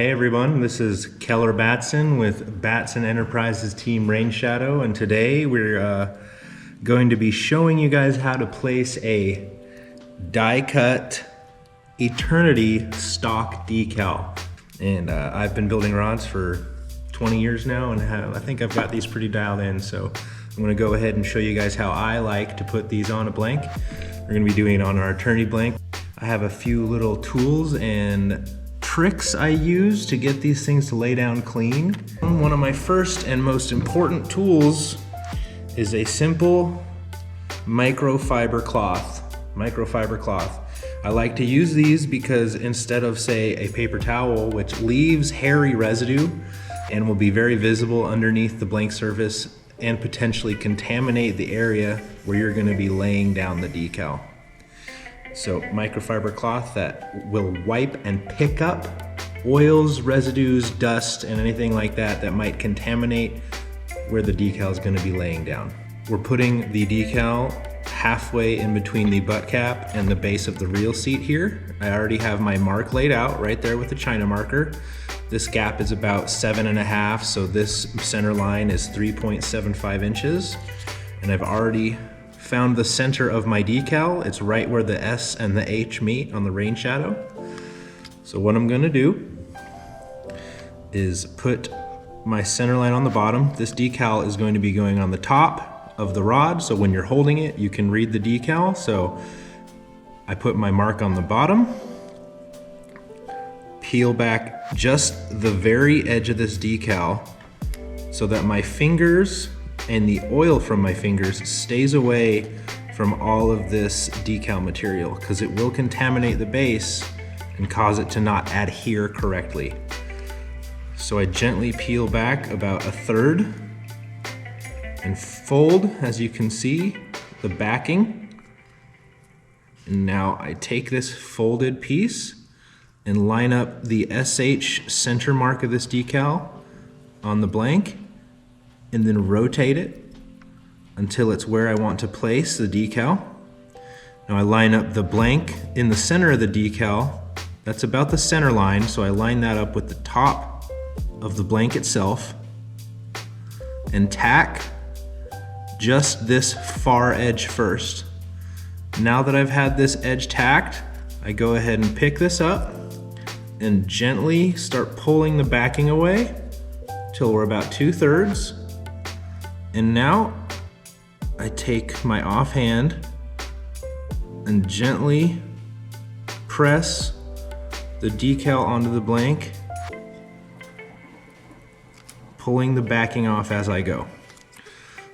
Hey everyone, this is Keller Batson with Batson Enterprises Team Rainshadow, and today we're going to be showing you guys how to place a die-cut Eternity stock decal. And I've been building rods for 20 years now, and I think I've got these pretty dialed in, so I'm gonna go ahead and show you guys how I like to put these on a blank. We're gonna be doing it on our Eternity blank. I have a few little tools and tricks I use to get these things to lay down clean. One of my first and most important tools is a simple microfiber cloth. I like to use these because instead of, say, a paper towel, which leaves hairy residue and will be very visible underneath the blank surface and potentially contaminate the area where you're going to be laying down the decal. So microfiber cloth that will wipe and pick up oils, residues, dust, and anything like that that might contaminate where the decal is going to be laying down. We're putting the decal halfway in between the butt cap and the base of the reel seat here. I already have my mark laid out right there with the China marker. This gap is about 7.5, so this center line is 3.75 inches. And I've already found the center of my decal. It's right where the S and the H meet on the Rainshadow. So what I'm gonna do is put my center line on the bottom. This decal is going to be going on the top of the rod, so when you're holding it, you can read the decal. So I put my mark on the bottom, peel back just the very edge of this decal so that my fingers and the oil from my fingers stays away from all of this decal material, because it will contaminate the base and cause it to not adhere correctly. So I gently peel back about 1/3 and fold, as you can see, the backing. And now I take this folded piece and line up the SH center mark of this decal on the blank, and then rotate it until it's where I want to place the decal. Now I line up the blank in the center of the decal. That's about the center line, so I line that up with the top of the blank itself and tack just this far edge first. Now that I've had this edge tacked, I go ahead and pick this up and gently start pulling the backing away till we're about 2/3. And now I take my offhand and gently press the decal onto the blank, pulling the backing off as I go.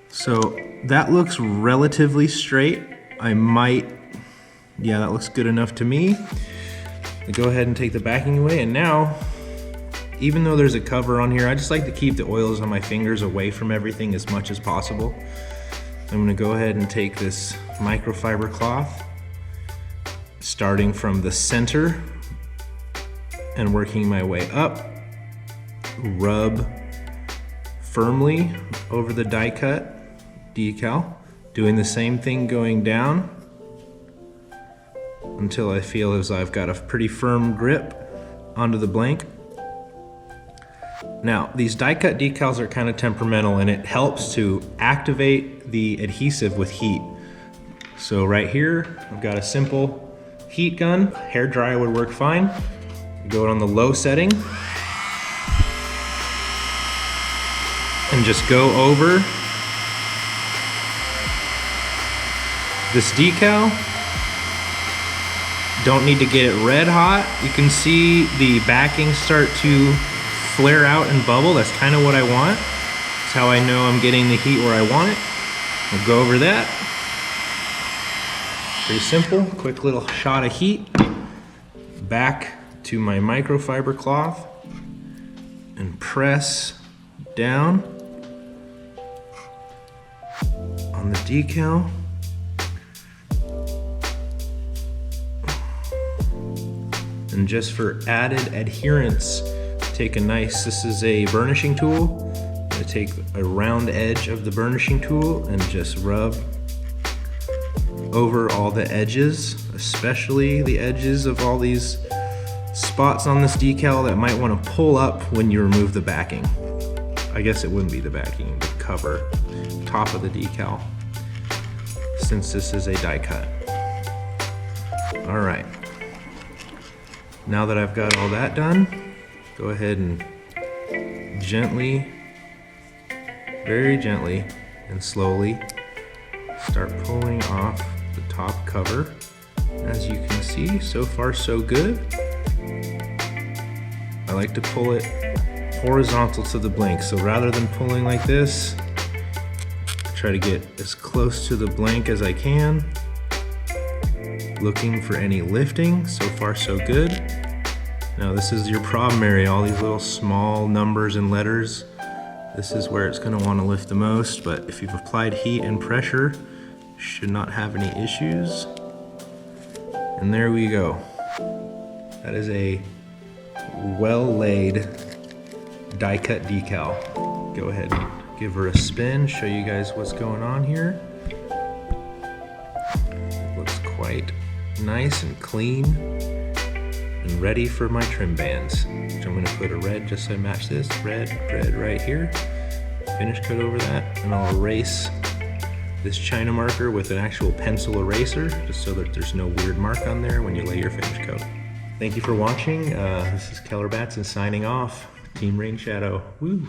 So that looks relatively straight. Yeah, that looks good enough to me. I go ahead and take the backing away, and now, even though there's a cover on here, I just like to keep the oils on my fingers away from everything as much as possible. I'm gonna go ahead and take this microfiber cloth, starting from the center and working my way up, rub firmly over the die cut decal, doing the same thing going down until I feel as I've got a pretty firm grip onto the blank. Now, these die-cut decals are kind of temperamental, and it helps to activate the adhesive with heat. So right here, I've got a simple heat gun. Hair dryer would work fine. Go it on the low setting and just go over this decal. Don't need to get it red hot. You can see the backing start to flare out and bubble. That's kind of what I want. That's how I know I'm getting the heat where I want it. We'll go over that. Pretty simple, quick little shot of heat. Back to my microfiber cloth and press down on the decal. And just for added adherence, take this is a burnishing tool. I take a round edge of the burnishing tool and just rub over all the edges, especially the edges of all these spots on this decal that might want to pull up when you remove the backing. I guess it wouldn't be the backing, the cover, top of the decal, since this is a die cut. All right, now that I've got all that done, go ahead and gently, very gently and slowly start pulling off the top cover. As you can see, so far so good. I like to pull it horizontal to the blank, so rather than pulling like this, try to get as close to the blank as I can, looking for any lifting. So far so good. Now this is your problem area, all these little small numbers and letters. This is where it's going to want to lift the most, but if you've applied heat and pressure, should not have any issues. And there we go. That is a well-laid die cut decal. Go ahead and give her a spin, show you guys what's going on here. It looks quite nice and clean and ready for my trim bands, which I'm gonna put a red just so I match this. Red right here. Finish coat over that, and I'll erase this China marker with an actual pencil eraser, just so that there's no weird mark on there when you lay your finish coat. Thank you for watching. This is Keller Batson signing off. Team Rainshadow. Woo!